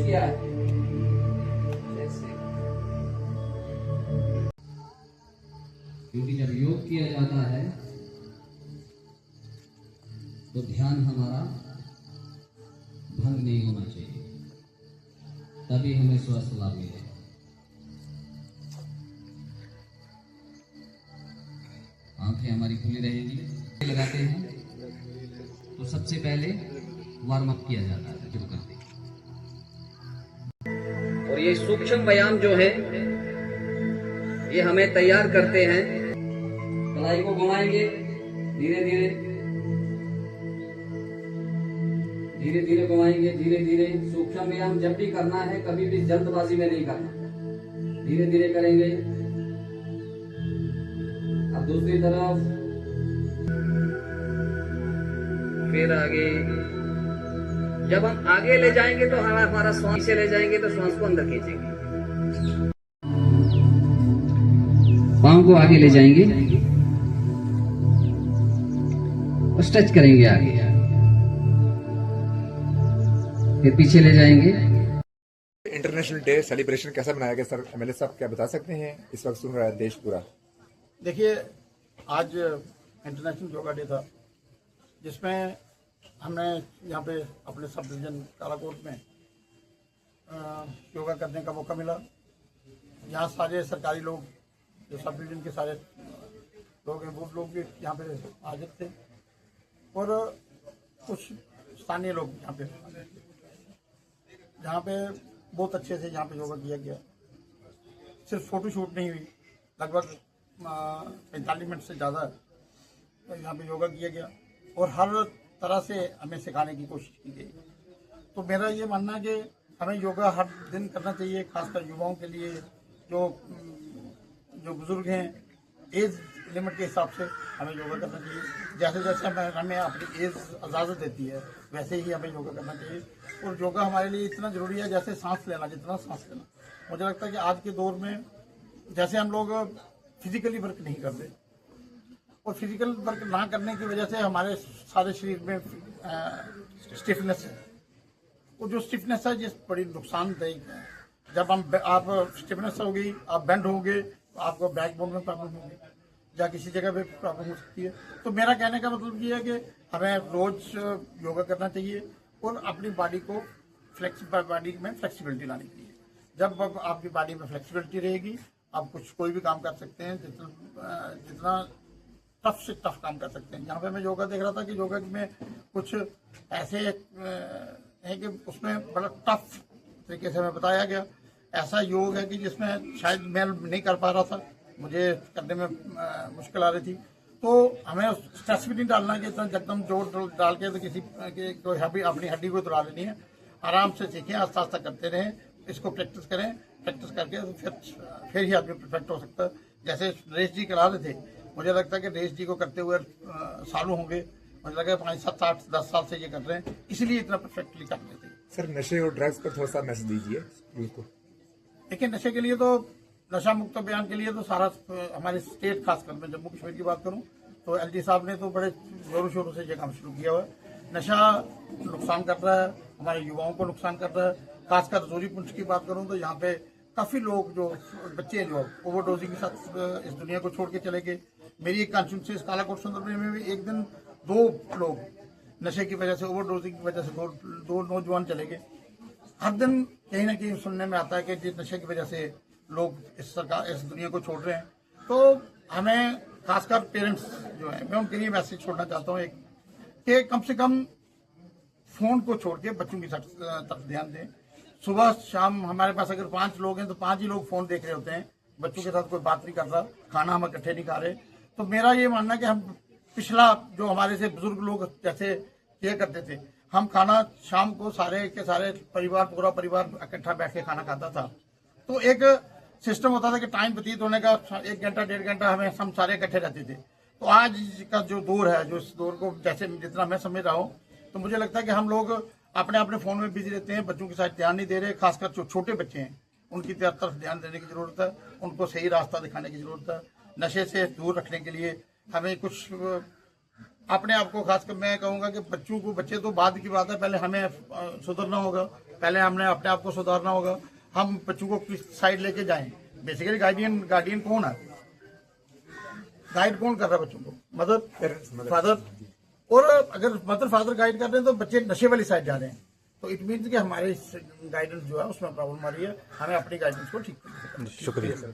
किया है। जैसे क्योंकि जब योग किया जाता है तो ध्यान हमारा भंग नहीं होना चाहिए, तभी हमें स्वस्थ लाभ मिले। आंखें हमारी खुली रहेगी। लगाते हैं तो सबसे पहले वार्म अप किया जाता है शुरू करते हैं। और ये सूक्ष्म व्यायाम जो है ये हमें तैयार करते हैं। कलाई को घुमाएंगे धीरे धीरे, धीरे धीरे घुमाएंगे, धीरे धीरे। सूक्ष्म व्यायाम जब भी करना है कभी भी जल्दबाजी में नहीं करना, धीरे धीरे करेंगे। अब दूसरी तरफ, फिर आगे। जब हम आगे ले जाएंगे तो हमारा श्वास से ले जाएंगे तो श्वास को अंदर खींचेंगे, पांव को आगे ले जाएंगे और स्ट्रेच करेंगे आगे, फिर पीछे ले जाएंगे। इंटरनेशनल डे सेलिब्रेशन कैसा मनाया गया सर? एमएलए साहब क्या बता सकते हैं? इस वक्त सुन रहा है देश पूरा। देखिए, आज इंटरनेशनल योगा डे था, जिसमें हमने यहाँ पे अपने सब डिवीजन कालाकोट में योगा करने का मौका मिला। यहाँ सारे सरकारी लोग, जो सब डिवीजन के सारे लोग हैं, वो लोग भी यहाँ पे हाजिर थे और कुछ स्थानीय लोग यहाँ पे, जहाँ पे बहुत अच्छे से यहाँ पे योगा किया गया। सिर्फ फोटो शूट नहीं हुई, लगभग 45 मिनट से ज़्यादा यहाँ पे योगा किया गया और हर तरह से हमें सिखाने की कोशिश की गई। तो मेरा ये मानना है कि हमें योगा हर दिन करना चाहिए, खासकर युवाओं के लिए, जो बुजुर्ग हैं, एज लिमिट के हिसाब से हमें योगा करना चाहिए। जैसे जैसे हमें अपनी एज इजाज़त देती है वैसे ही हमें योगा करना चाहिए। और योगा हमारे लिए इतना ज़रूरी है जैसे सांस लेना, जितना सांस लेना। मुझे लगता है कि आज के दौर में जैसे हम लोग फिजिकली वर्क नहीं करते और फिजिकल वर्क ना करने की वजह से हमारे सारे शरीर में स्टिफनेस है। वो जो स्टिफनेस है जिस बड़ी नुकसानदायक है। जब आप स्टिफनेस होगी, आप बेंड होंगे तो आपको बैकबोन में प्रॉब्लम होगी या किसी जगह पे प्रॉब्लम हो सकती है। तो मेरा कहने का मतलब ये है कि हमें रोज योगा करना चाहिए और अपनी बॉडी को बॉडी में फ्लेक्सिबिलिटी लानी चाहिए। जब आपकी बॉडी में फ्लेक्सिबिलिटी रहेगी, आप कोई भी काम कर सकते हैं, जितना टफ से टफ काम कर सकते हैं। यहाँ पे मैं योगा देख रहा था कि योगा में कुछ ऐसे है कि उसमें बड़ा टफ तरीके से हमें बताया गया। ऐसा योग है कि जिसमें शायद मैं नहीं कर पा रहा था, मुझे करने में मुश्किल आ रही थी। तो हमें स्ट्रेस भी नहीं डालना कि इतना एकदम जोर डाल के तो किसी कोई अपनी हड्डी को तोड़ा लेनी है। आराम से सीखें, आस्ता आस्ता करते रहें, इसको प्रैक्टिस करें। प्रैक्टिस करके तो फिर ही आदमी परफेक्ट हो सकता है। जैसे नरेश जी करा रहे थे, मुझे लगता है कि नरेश जी को करते हुए सालों होंगे, मुझे लगा 5, 7, 8, 10 साल से ये कर रहे हैं, इसलिए इतना परफेक्टली कर लेते हैं। सर, नशे और ड्रग्स पर थोड़ा सा मैसेज दीजिए यूथ को। देखिए, नशे के लिए तो, नशा मुक्त अभियान के लिए तो सारा हमारे स्टेट, खासकर मैं जम्मू कश्मीर की बात करूं तो एलजी साहब ने तो बड़े जोरों शोरों से ये काम शुरू किया हुआ है। नशा नुकसान कर रहा है, हमारे युवाओं को नुकसान कर रहा है। खासकर जोरीपुंज की बात करूं तो यहाँ पे काफी लोग, जो बच्चे हैं, जो ओवरडोजिंग के साथ इस दुनिया को छोड़ के चले गए। मेरी एक कॉन्स्टिट्यूंसी कालाकोट सुंदरपुर में भी एक दिन 2 लोग नशे की वजह से, ओवरडोजिंग की वजह से दो नौजवान चले गए। हर दिन कहीं ना कहीं सुनने में आता है कि जिस नशे की वजह से लोग इस दुनिया को छोड़ रहे हैं। तो हमें खासकर पेरेंट्स जो है, मैं उनके लिए मैसेज छोड़ना चाहता हूँ एक, कि कम से कम फोन को छोड़ के बच्चों की तरफ ध्यान दें। सुबह शाम हमारे पास अगर 5 लोग हैं तो 5 ही लोग फोन देख रहे होते हैं, बच्चों के साथ कोई बात नहीं कर रहा, खाना हम इकट्ठे नहीं खा रहे। तो मेरा ये मानना है कि हम पिछला जो हमारे से बुजुर्ग लोग जैसे किया करते थे, हम खाना शाम को सारे के सारे परिवार, पूरा परिवार इकट्ठा बैठ के खाना खाता था। तो एक सिस्टम होता था कि टाइम व्यतीत होने का 1 घंटा 1.5 घंटा हमें हम सारे इकट्ठे रहते थे। तो आज का जो दौर है, जो इस दौर को जैसे जितना मैं समझ रहा हूँ, तो मुझे लगता है कि हम लोग अपने अपने फोन में बिजी रहते हैं, बच्चों के साथ ध्यान नहीं दे रहे। खासकर जो छोटे बच्चे हैं उनकी तरफ ध्यान देने की जरूरत है, उनको सही रास्ता दिखाने की जरूरत है। नशे से दूर रखने के लिए हमें कुछ अपने आप को, खासकर मैं कहूँगा कि बच्चे तो बाद की बात है, पहले हमें सुधरना होगा। पहले हमने अपने आप को सुधारना होगा, हम बच्चों को किस साइड लेके जाएं। बेसिकली गार्डियन कौन है, गाइड कौन कर रहा है बच्चों को, मदर फादर। और अगर मदर फादर गाइड कर रहे हैं तो बच्चे नशे वाली साइड जा रहे हैं, तो इट मीन्स कि हमारे गाइडेंस जो है उसमें प्रॉब्लम आ रही है, हमें अपनी गाइडेंस को ठीक करना है। शुक्रिया सर।